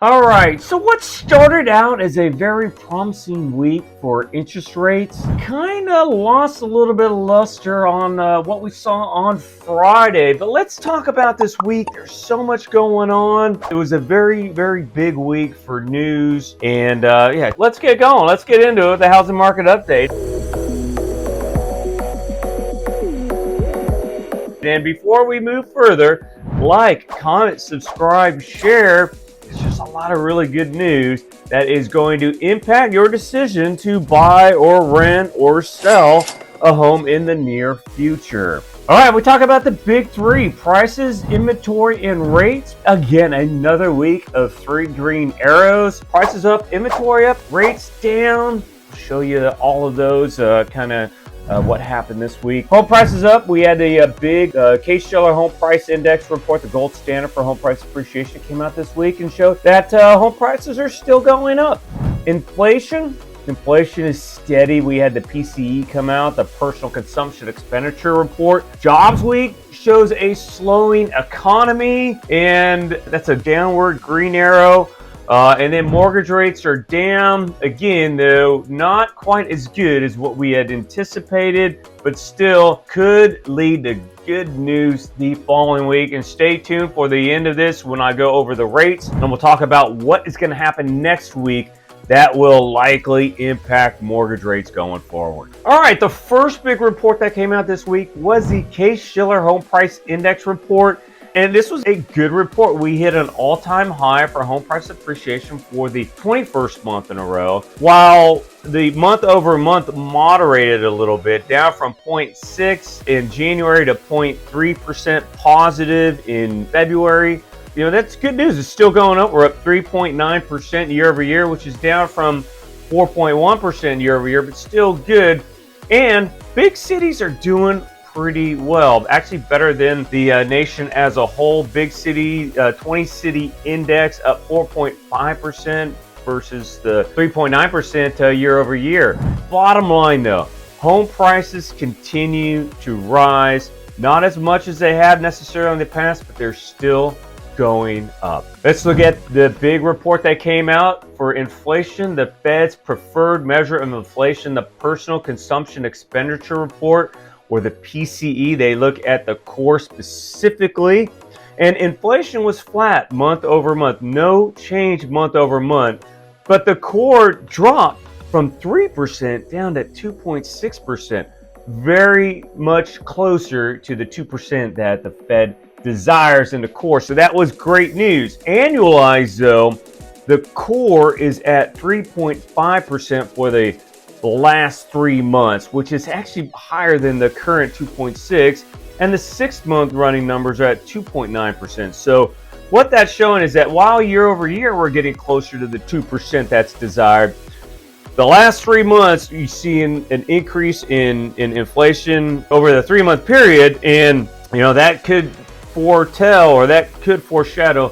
All right, so what started out as a very promising week for interest rates kind of lost a little bit of luster on what we saw on Friday. But let's talk about this week. There's so much going on. It was a very, very big week for news. And yeah, let's get going. Let's get into it. The housing market update. And before we move further, like, comment, subscribe, share. It's just a lot of really good news that is going to impact your decision to buy or rent or sell a home in the near future. All right, we talk about the big three: prices, inventory, and rates. Again, another week of three green arrows. Prices up, inventory up, rates down. I'll show you all of those what happened this week. Home prices up. We had a big Case-Shiller Home Price Index report, the gold standard for home price appreciation, came out this week and showed that home prices are still going up. Inflation is steady. We had the PCE come out, the personal consumption expenditure report. Jobs week shows a slowing economy, and that's a downward green arrow. And then mortgage rates are down. Again, though, not quite as good as what we had anticipated, but still could lead to good news the following week. And stay tuned for the end of this when I go over the rates, and we'll talk about what is going to happen next week that will likely impact mortgage rates going forward. All right, the first big report that came out this week was the Case-Shiller Home Price Index report. And this was a good report. We hit an all-time high for home price appreciation for the 21st month in a row, while the month-over-month moderated a little bit, down from 0.6 in January to 0.3% positive in February. You know, that's good news. It's still going up. We're up 3.9% year over year, which is down from 4.1% year over year, but still good. And big cities are doing pretty well, actually better than the nation as a whole. Big city, 20 city index up 4.5% versus the 3.9% year over year. Bottom line though, home prices continue to rise, not as much as they have necessarily in the past, but they're still going up. Let's look at the big report that came out for inflation, the Fed's preferred measure of inflation, the personal consumption expenditure report, or the PCE. They look at the core specifically, and inflation was flat month over month, no change month over month, but the core dropped from 3% down to 2.6%, very much closer to the 2% that the Fed desires in the core. So that was great news. Annualized though, the core is at 3.5% for the last 3 months, which is actually higher than the current 2.6, and the 6-month running numbers are at 2.9%. So what that's showing is that while year over year we're getting closer to the 2% that's desired, the last 3 months you see an increase in inflation over the 3-month period, and you know that could foretell, or that could foreshadow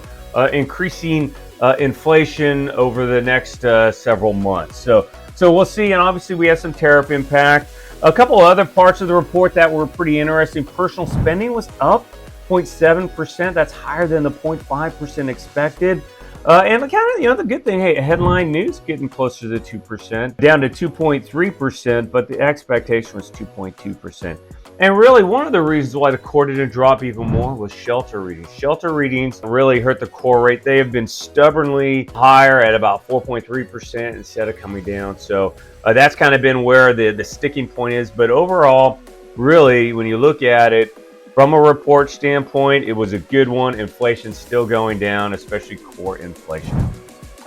increasing inflation over the next several months. So we'll see, and obviously we have some tariff impact. A couple of other parts of the report that were pretty interesting. Personal spending was up 0.7%. That's higher than the 0.5% expected. And the good thing, hey, headline news getting closer to 2%, down to 2.3%, but the expectation was 2.2%. And really, one of the reasons why the core didn't drop even more was shelter readings. Shelter readings really hurt the core rate. They have been stubbornly higher at about 4.3% instead of coming down. So that's kind of been where the sticking point is. But overall, really, when you look at it from a report standpoint, it was a good one. Inflation's still going down, especially core inflation.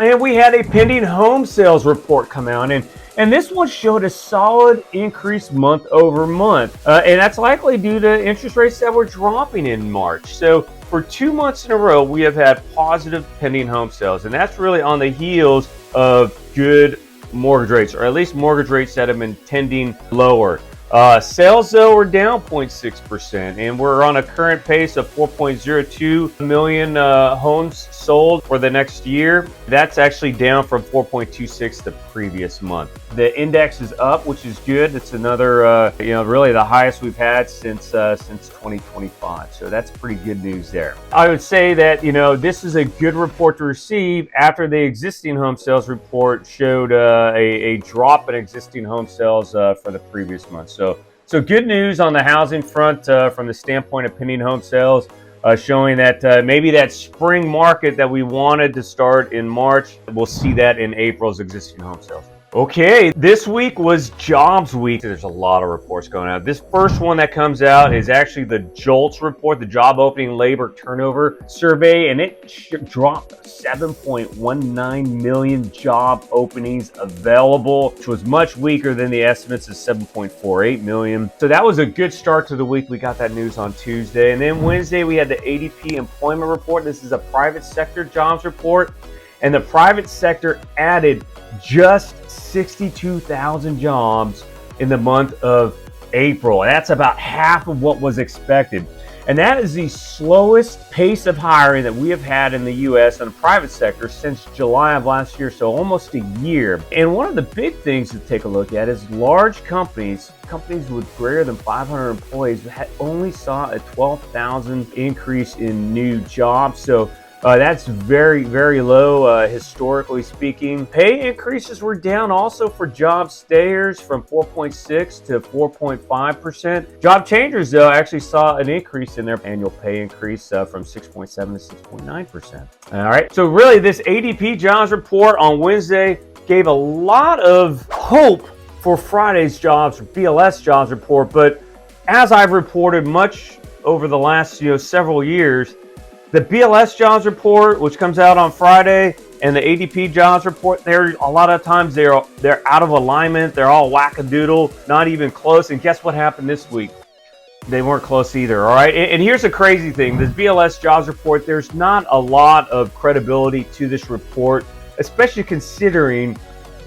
And we had a pending home sales report come out, and this one showed a solid increase month over month. And that's likely due to interest rates that were dropping in March. So for 2 months in a row, we have had positive pending home sales. And that's really on the heels of good mortgage rates, or at least mortgage rates that have been tending lower. Sales, though, are down 0.6%, and we're on a current pace of 4.02 million homes sold for the next year. That's actually down from 4.26 the previous month. The index is up, which is good. It's another, really the highest we've had since 2025. So that's pretty good news there. I would say that, this is a good report to receive after the existing home sales report showed a drop in existing home sales for the previous month. So good news on the housing front from the standpoint of pending home sales, showing that maybe that spring market that we wanted to start in March, we'll see that in April's existing home sales. Okay, this week was Jobs Week. There's a lot of reports going out. This first one that comes out is actually the JOLTS report, the Job Opening Labor Turnover Survey, and it dropped 7.19 million job openings available, which was much weaker than the estimates of 7.48 million. So that was a good start to the week. We got that news on Tuesday. And then Wednesday, we had the ADP employment report. This is a private sector jobs report. And the private sector added just 62,000 jobs in the month of April. That's about half of what was expected. And that is the slowest pace of hiring that we have had in the U.S. in the private sector since July of last year, so almost a year. And one of the big things to take a look at is large companies with greater than 500 employees only saw a 12,000 increase in new jobs. So that's very, very low, historically speaking. Pay increases were down also for job stayers from 4.6 to 4.5%. Job changers, though, actually saw an increase in their annual pay increase from 6.7 to 6.9%. All right. So really, this ADP jobs report on Wednesday gave a lot of hope for Friday's BLS jobs report. But as I've reported much over the last several years, the BLS jobs report, which comes out on Friday, and the ADP jobs report, a lot of times they're out of alignment. They're all wackadoodle, not even close. And guess what happened this week? They weren't close either, all right? And here's the crazy thing. This BLS jobs report, there's not a lot of credibility to this report, especially considering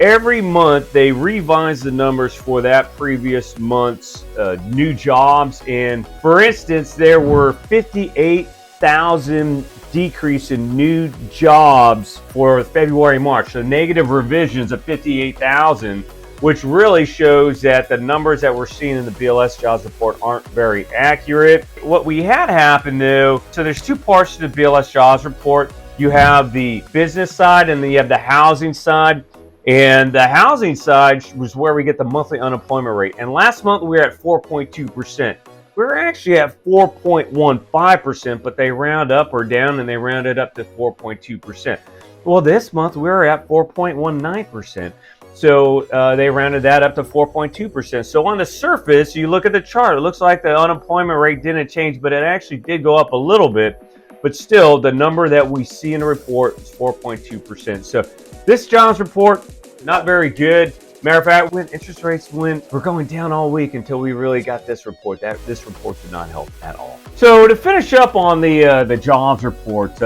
every month they revise the numbers for that previous month's new jobs. And for instance, there were 58,000 decrease in new jobs for February, March. So negative revisions of 58,000, which really shows that the numbers that we're seeing in the BLS jobs report aren't very accurate. What we had happen though, so there's two parts to the BLS jobs report. You have the business side and then you have the housing side. And the housing side was where we get the monthly unemployment rate. And last month we were at 4.2%. We're actually at 4.15%, but they round up or down and they rounded up to 4.2%. Well, this month we're at 4.19%. So they rounded that up to 4.2%. So on the surface, you look at the chart, it looks like the unemployment rate didn't change, but it actually did go up a little bit. But still, the number that we see in the report is 4.2%. So this jobs report, not very good. Matter of fact, when interest rates were going down all week until we really got this report. This report did not help at all. So to finish up on the jobs report,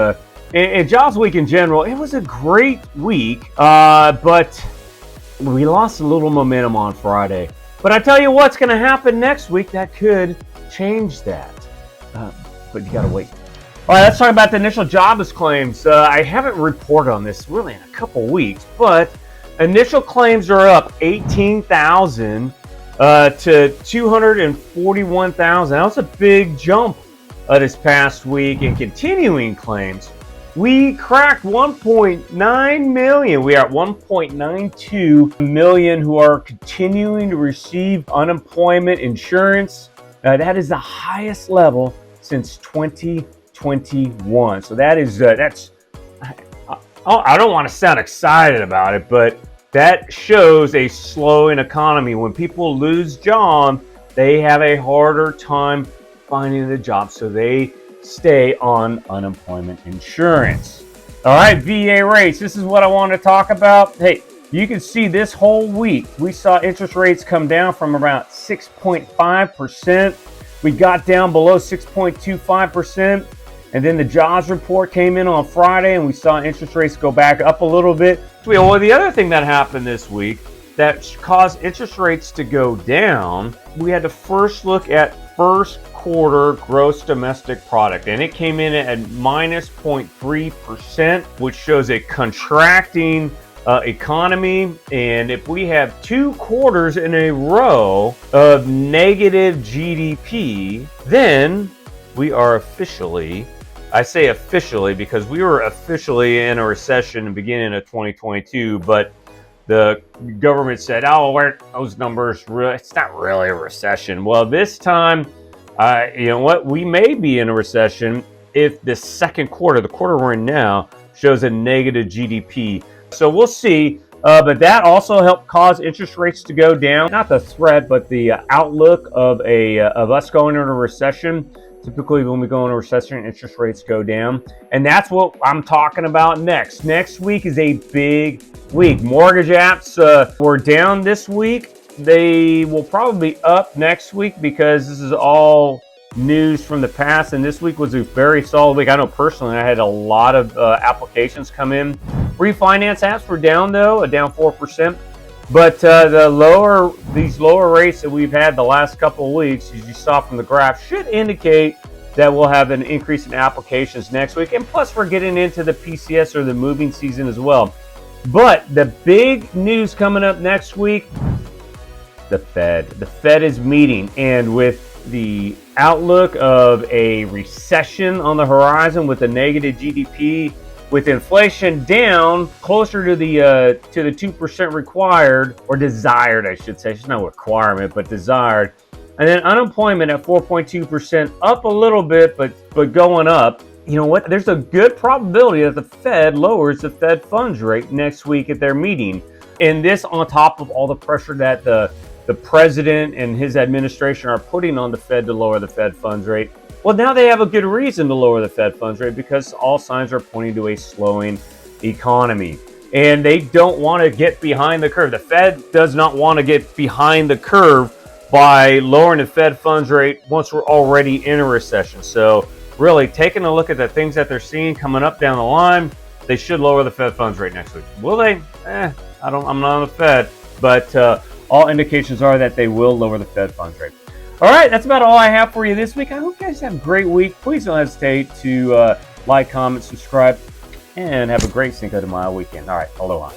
and Jobs Week in general, it was a great week, but we lost a little momentum on Friday. But I tell you what's going to happen next week that could change that. But you got to wait. All right, let's talk about the initial jobless claims. I haven't reported on this really in a couple weeks, but initial claims are up 18,000 to 241,000. That was a big jump this past week. And continuing claims, we cracked 1.9 million. We are at 1.92 million who are continuing to receive unemployment insurance. That is the highest level since 2021. So that's. I don't want to sound excited about it, but that shows a slowing economy. When people lose jobs, they have a harder time finding a job, so they stay on unemployment insurance. All right, VA rates. This is what I want to talk about. Hey, you can see this whole week, we saw interest rates come down from about 6.5%. We got down below 6.25%. And then the jobs report came in on Friday, and we saw interest rates go back up a little bit. Well, the other thing that happened this week that cause interest rates to go down, we had to first look at first quarter gross domestic product, and it came in at minus 0.3%, which shows a contracting economy. And if we have 2 quarters in a row of negative GDP, then we are officially, I say officially because we were officially in a recession in the beginning of 2022, but the government said, oh, those numbers, it's not really a recession. Well, this time, you know what, we may be in a recession if the second quarter, the quarter we're in now, shows a negative GDP. So we'll see. But that also helped cause interest rates to go down. Not the threat, but the outlook of us going into a recession. Typically, when we go into a recession, interest rates go down. And that's what I'm talking about next. Next week is a big week. Mortgage apps were down this week. They will probably be up next week because this is all news from the past. And this week was a very solid week. I know personally I had a lot of applications come in. Refinance apps were down though, down 4%. But these lower rates that we've had the last couple of weeks, as you saw from the graph, should indicate that we'll have an increase in applications next week. And plus, we're getting into the PCS or the moving season as well. But the big news coming up next week, the Fed. The Fed is meeting, and with the outlook of a recession on the horizon with a negative GDP, with inflation down closer to the 2% required, or desired, I should say. It's not a requirement, but desired. And then unemployment at 4.2%, up a little bit, but going up. You know what? There's a good probability that the Fed lowers the Fed funds rate next week at their meeting. And this on top of all the pressure that the president and his administration are putting on the Fed to lower the Fed funds rate. Well, now they have a good reason to lower the Fed funds rate because all signs are pointing to a slowing economy. And they don't want to get behind the curve. The Fed does not want to get behind the curve by lowering the Fed funds rate once we're already in a recession. So really taking a look at the things that they're seeing coming up down the line, they should lower the Fed funds rate next week. Will they? I'm not on the Fed, but all indications are that they will lower the Fed funds rate. All right, that's about all I have for you this week. I hope you guys have a great week. Please don't hesitate to like, comment, subscribe, and have a great Cinco de Mayo weekend. All right, aloha.